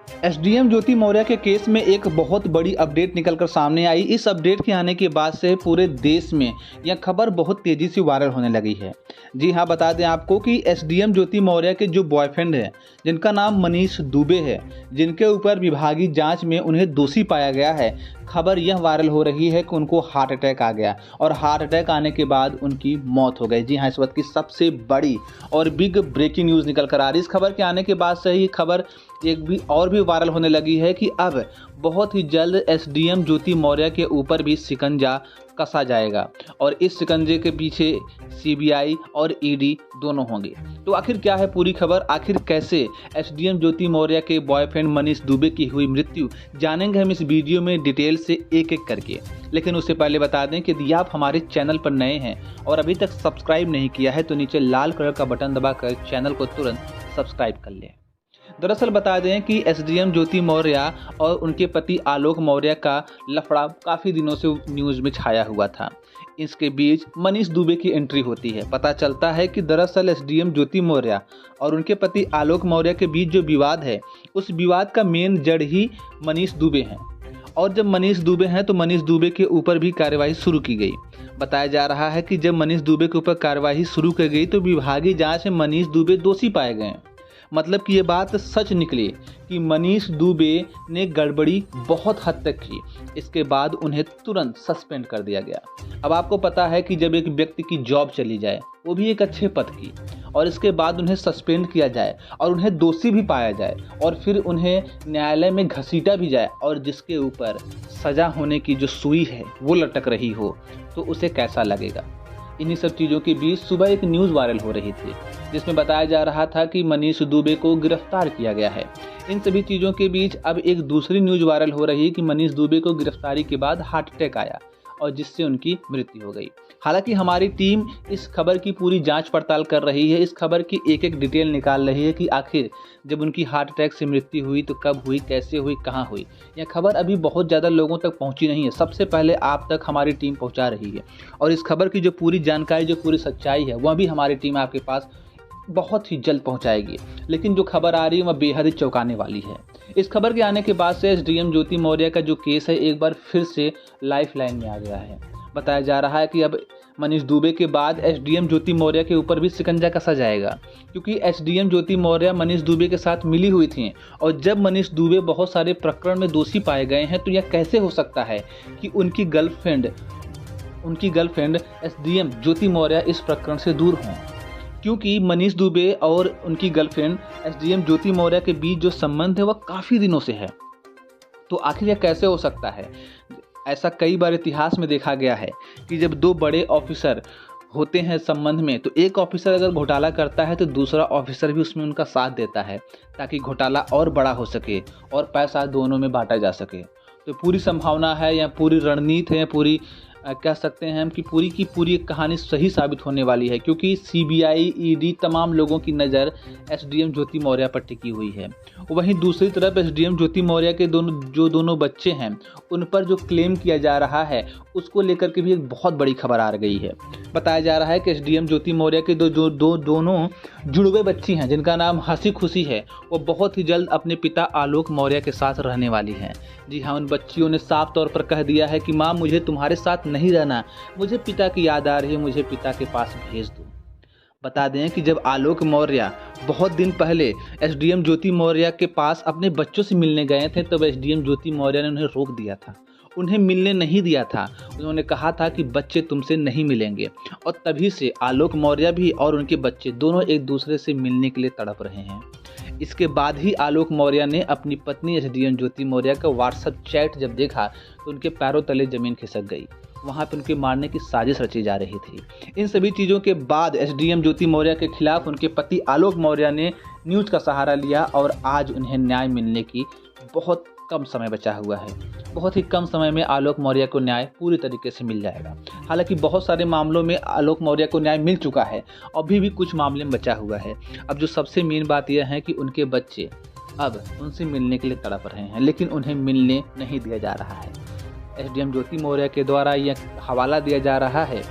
SDM ज्योति मौर्य के case में एक बहुत बड़ी अपडेट निकलकर सामने आई। इस अपडेट के आने के बाद से पूरे देश में यह खबर बहुत तेजी से वायरल होने लगी है। जी हाँ, बता दें आपको कि एसडीएम ज्योति मौर्य के जो बॉयफ्रेंड है, जिनका नाम मनीष दुबे है, जिनके ऊपर विभागीय जांच में उन्हें दोषी पाया गया है, खबर यह वायरल हो रही है कि उनको हार्ट अटैक आ गया और हार्ट अटैक आने के बाद उनकी मौत हो गई। जी हाँ, इस वक्त की सबसे बड़ी और बिग ब्रेकिंग न्यूज़ निकल कर आ रही है। इस खबर के आने के बाद से ही खबर एक भी और भी वायरल होने लगी है कि अब बहुत ही जल्द एसडीएम ज्योति मौर्य के ऊपर भी शिकंजा कसा जाएगा और इस शिकंजे के पीछे सीबीआई और ईडी दोनों होंगे। तो आखिर क्या है पूरी खबर, आखिर कैसे एसडीएम ज्योति मौर्य के बॉयफ्रेंड मनीष दुबे की हुई मृत्यु, जानेंगे हम इस वीडियो में डिटेल से एक एक करके। लेकिन उससे पहले बता दें कि यदि आप हमारे चैनल पर नए हैं और अभी तक सब्सक्राइब नहीं किया है तो नीचे लाल कलर का बटन दबाकर चैनल को तुरंत सब्सक्राइब कर लें। दरअसल बता दें कि एसडीएम ज्योति मौर्य और उनके पति आलोक मौर्य का लफड़ा काफ़ी दिनों से न्यूज़ में छाया हुआ था। इसके बीच मनीष दुबे की एंट्री होती है। पता चलता है कि दरअसल एसडीएम ज्योति मौर्य और उनके पति आलोक मौर्य के बीच जो विवाद है, उस विवाद का मेन जड़ ही मनीष दुबे हैं। और जब मनीष दुबे हैं तो मनीष दुबे के ऊपर भी कार्रवाई शुरू की गई। बताया जा रहा है कि जब मनीष दुबे के ऊपर कार्रवाई शुरू की गई तो विभागीय जांच में मनीष दुबे दोषी पाए गए। मतलब कि ये बात सच निकली कि मनीष दुबे ने गड़बड़ी बहुत हद तक की। इसके बाद उन्हें तुरंत सस्पेंड कर दिया गया। अब आपको पता है कि जब एक व्यक्ति की जॉब चली जाए, वो भी एक अच्छे पद की, और इसके बाद उन्हें सस्पेंड किया जाए और उन्हें दोषी भी पाया जाए और फिर उन्हें न्यायालय में घसीटा भी जाए और जिसके ऊपर सजा होने की जो सुई है वो लटक रही हो, तो उसे कैसा लगेगा। इन्हीं सब चीज़ों के बीच सुबह एक न्यूज़ वायरल हो रही थी जिसमें बताया जा रहा था कि मनीष दुबे को गिरफ्तार किया गया है। इन सभी चीज़ों के बीच अब एक दूसरी न्यूज़ वायरल हो रही है कि मनीष दुबे को गिरफ्तारी के बाद हार्ट अटैक आया और जिससे उनकी मृत्यु हो गई। हालांकि हमारी टीम इस खबर की पूरी जांच पड़ताल कर रही है, इस खबर की एक एक डिटेल निकाल रही है कि आखिर जब उनकी हार्ट अटैक से मृत्यु हुई तो कब हुई, कैसे हुई, कहाँ हुई। यह खबर अभी बहुत ज़्यादा लोगों तक पहुंची नहीं है, सबसे पहले आप तक हमारी टीम पहुंचा रही है और इस खबर की जो पूरी जानकारी, जो पूरी सच्चाई है, वह भी हमारी टीम आपके पास बहुत ही जल्द पहुंचाएगी। लेकिन जो खबर आ रही है वह बेहद ही चौंकाने वाली है। इस खबर के आने के बाद से एसडीएम ज्योति मौर्य का जो केस है एक बार फिर से लाइफ लाइन में आ गया है। बताया जा रहा है कि अब मनीष दुबे के बाद एसडीएम ज्योति मौर्य के ऊपर भी शिकंजा कसा जाएगा, क्योंकि एसडीएम ज्योति मौर्य मनीष दुबे के साथ मिली हुई थी और जब मनीष दुबे बहुत सारे प्रकरण में दोषी पाए गए हैं तो यह कैसे हो सकता है कि उनकी गर्लफ्रेंड एसडीएम ज्योति मौर्य इस प्रकरण से दूर हों। क्योंकि मनीष दुबे और उनकी गर्लफ्रेंड एसडीएम ज्योति मौर्य के बीच जो संबंध है वह काफ़ी दिनों से है। तो आखिर यह कैसे हो सकता है। ऐसा कई बार इतिहास में देखा गया है कि जब दो बड़े ऑफिसर होते हैं संबंध में, तो एक ऑफिसर अगर घोटाला करता है तो दूसरा ऑफिसर भी उसमें उनका साथ देता है ताकि घोटाला और बड़ा हो सके और पैसा दोनों में बांटा जा सके। तो पूरी संभावना है या पूरी रणनीति है, पूरी कह सकते हैं हम कि पूरी की पूरी कहानी सही साबित होने वाली है, क्योंकि सीबीआई, ईडी, तमाम लोगों की नज़र एसडीएम ज्योति मौर्य पर टिकी हुई है। वहीं दूसरी तरफ एसडीएम ज्योति मौर्य के दोनों बच्चे हैं, उन पर जो क्लेम किया जा रहा है उसको लेकर के भी एक बहुत बड़ी खबर आ गई है। बताया जा रहा है कि एसडीएम ज्योति मौर्य के दोनों जुड़वे बच्ची हैं, जिनका नाम हंसी खुशी है, वो बहुत ही जल्द अपने पिता आलोक मौर्य के साथ रहने वाली हैं। जी हाँ, उन बच्चियों ने साफ तौर पर कह दिया है कि माँ, मुझे तुम्हारे साथ नहीं रहना, मुझे पिता की याद आ रही है, मुझे पिता के पास भेज दो। बता दें कि जब आलोक मौर्य बहुत दिन पहले एसडीएम ज्योति मौर्य के पास अपने बच्चों से मिलने गए थे, तब एसडीएम ज्योति मौर्य ने उन्हें रोक दिया था, उन्हें मिलने नहीं दिया था। उन्होंने कहा था कि बच्चे तुमसे नहीं मिलेंगे और तभी से आलोक मौर्य भी और उनके बच्चे दोनों एक दूसरे से मिलने के लिए तड़प रहे हैं। इसके बाद ही आलोक मौर्य ने अपनी पत्नी एसडीएम ज्योति मौर्य का व्हाट्सएप चैट जब देखा तो उनके पैरों तले जमीन खिसक गई। वहाँ पर उनके मारने की साजिश रची जा रही थी। इन सभी चीज़ों के बाद एसडीएम ज्योति मौर्य के खिलाफ उनके पति आलोक मौर्य ने न्यूज़ का सहारा लिया और आज उन्हें न्याय मिलने की बहुत कम समय बचा हुआ है। बहुत ही कम समय में आलोक मौर्य को न्याय पूरी तरीके से मिल जाएगा। हालांकि बहुत सारे मामलों में आलोक मौर्य को न्याय मिल चुका है, अभी भी कुछ मामले में बचा हुआ है। अब जो सबसे मेन बात यह है कि उनके बच्चे अब उनसे मिलने के लिए तड़प रहे हैं, लेकिन उन्हें मिलने नहीं दिया जा रहा है। एसडीएम ज्योति मौर्य के द्वारा यह हवाला दिया जा रहा है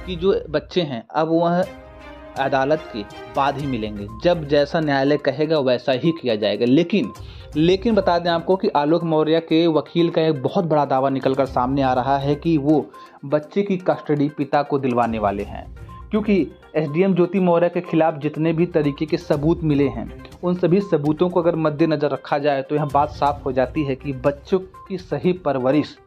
कि जो बच्चे हैं अब वह अदालत के बाद ही मिलेंगे, जब जैसा न्यायालय कहेगा वैसा ही किया जाएगा। लेकिन लेकिन बता दें आपको कि आलोक मौर्य के वकील का एक बहुत बड़ा दावा निकलकर सामने आ रहा है कि वो बच्चे की कस्टडी पिता को दिलवाने वाले हैं, क्योंकि एसडीएम ज्योति मौर्य के खिलाफ जितने भी तरीके के सबूत मिले हैं उन सभी सबूतों को अगर मद्देनज़र रखा जाए तो यह बात साफ हो जाती है कि बच्चों की सही परवरिश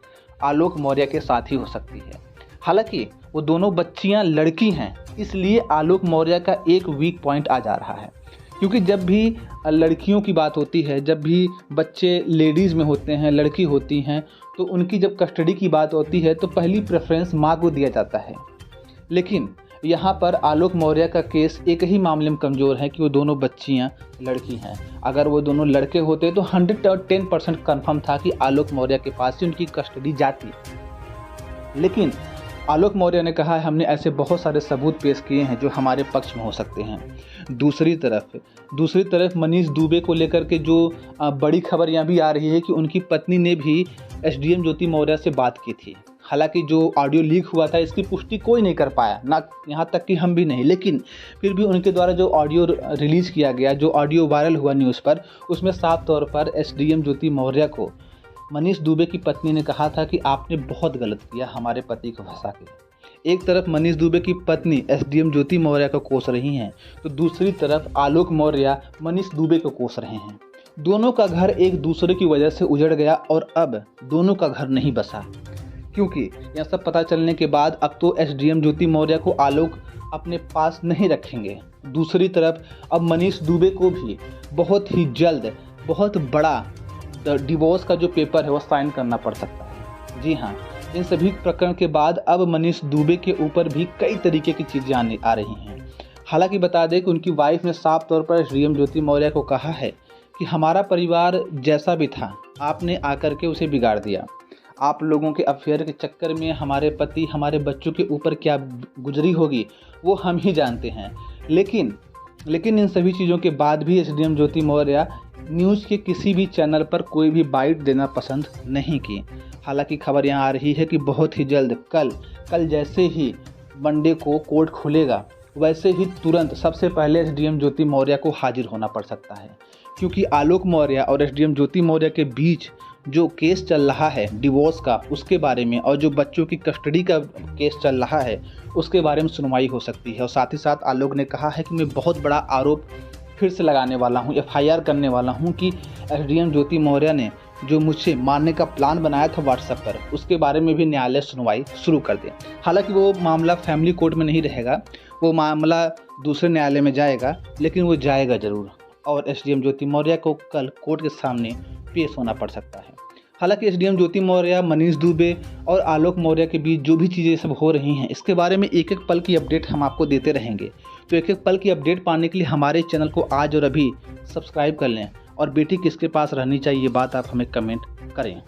आलोक मौर्य के साथ ही हो सकती है। हालांकि वो दोनों बच्चियां लड़की हैं, इसलिए आलोक मौर्य का एक वीक पॉइंट आ जा रहा है, क्योंकि जब भी लड़कियों की बात होती है, जब भी बच्चे लेडीज़ में होते हैं, लड़की होती हैं, तो उनकी जब कस्टडी की बात होती है तो पहली प्रेफरेंस माँ को दिया जाता है। लेकिन यहाँ पर आलोक मौर्य का केस एक ही मामले में कमज़ोर है कि वो दोनों बच्चियाँ लड़की हैं। अगर वो दोनों लड़के होते तो 110% कन्फर्म था कि आलोक मौर्य के पास ही उनकी कस्टडी जाती। लेकिन आलोक मौर्य ने कहा है हमने ऐसे बहुत सारे सबूत पेश किए हैं जो हमारे पक्ष में हो सकते हैं। दूसरी तरफ मनीष दुबे को लेकर के जो बड़ी खबर यहाँ भी आ रही है कि उनकी पत्नी ने भी एसडीएम ज्योति मौर्य से बात की थी। हालांकि जो ऑडियो लीक हुआ था इसकी पुष्टि कोई नहीं कर पाया, ना यहाँ तक कि हम भी नहीं, लेकिन फिर भी उनके द्वारा जो ऑडियो रिलीज़ किया गया, जो ऑडियो वायरल हुआ न्यूज़ पर, उसमें साफ तौर पर एसडीएम ज्योति मौर्य को मनीष दुबे की पत्नी ने कहा था कि आपने बहुत गलत किया हमारे पति को फंसा के। एक तरफ मनीष दुबे की पत्नी एसडीएम ज्योति मौर्य को कोस रही हैं, तो दूसरी तरफ आलोक मौर्य मनीष दुबे को कोस रहे हैं। दोनों का घर एक दूसरे की वजह से उजड़ गया और अब दोनों का घर नहीं बसा, क्योंकि यह सब पता चलने के बाद अब तो एसडीएम ज्योति मौर्य को आलोक अपने पास नहीं रखेंगे। दूसरी तरफ अब मनीष दुबे को भी बहुत ही जल्द बहुत बड़ा डिवोर्स का जो पेपर है वो साइन करना पड़ सकता है। जी हाँ, इन सभी प्रकरण के बाद अब मनीष दुबे के ऊपर भी कई तरीके की चीज़ें आ रही हैं। हालांकि बता दें कि उनकी वाइफ ने साफ तौर पर एसडीएम ज्योति मौर्य को कहा है कि हमारा परिवार जैसा भी था आपने आकर के उसे बिगाड़ दिया। आप लोगों के अफेयर के चक्कर में हमारे पति हमारे बच्चों के ऊपर क्या गुजरी होगी वो हम ही जानते हैं। लेकिन इन सभी चीज़ों के बाद भी एसडीएम ज्योति मौर्य न्यूज़ के किसी भी चैनल पर कोई भी बाइट देना पसंद नहीं की। हालांकि खबर यहाँ आ रही है कि बहुत ही जल्द कल जैसे ही मंडे को कोर्ट खुलेगा वैसे ही तुरंत सबसे पहले एसडीएम ज्योति मौर्य को हाजिर होना पड़ सकता है, क्योंकि आलोक मौर्य और एसडीएम ज्योति मौर्य के बीच जो केस चल रहा है डिवोर्स का उसके बारे में, और जो बच्चों की कस्टडी का केस चल रहा है उसके बारे में सुनवाई हो सकती है। और साथ ही साथ आलोक ने कहा है कि मैं बहुत बड़ा आरोप फिर से लगाने वाला हूं, एफआईआर करने वाला हूं कि एसडीएम ज्योति मौर्य ने जो मुझसे मारने का प्लान बनाया था व्हाट्सएप पर, उसके बारे में भी न्यायालय सुनवाई शुरू कर दे। हालांकि वो मामला फैमिली कोर्ट में नहीं रहेगा, वो मामला दूसरे न्यायालय में जाएगा, लेकिन वो जाएगा ज़रूर और एसडीएम ज्योति मौर्य को कल कोर्ट के सामने पेश होना पड़ सकता है। हालांकि एसडीएम ज्योति मौर्य, मनीष दुबे और आलोक मौर्य के बीच जो भी चीज़ें सब हो रही हैं इसके बारे में एक एक पल की अपडेट हम आपको देते रहेंगे। तो एक एक पल की अपडेट पाने के लिए हमारे चैनल को आज और अभी सब्सक्राइब कर लें और बेटी किसके पास रहनी चाहिए ये बात आप हमें कमेंट करें।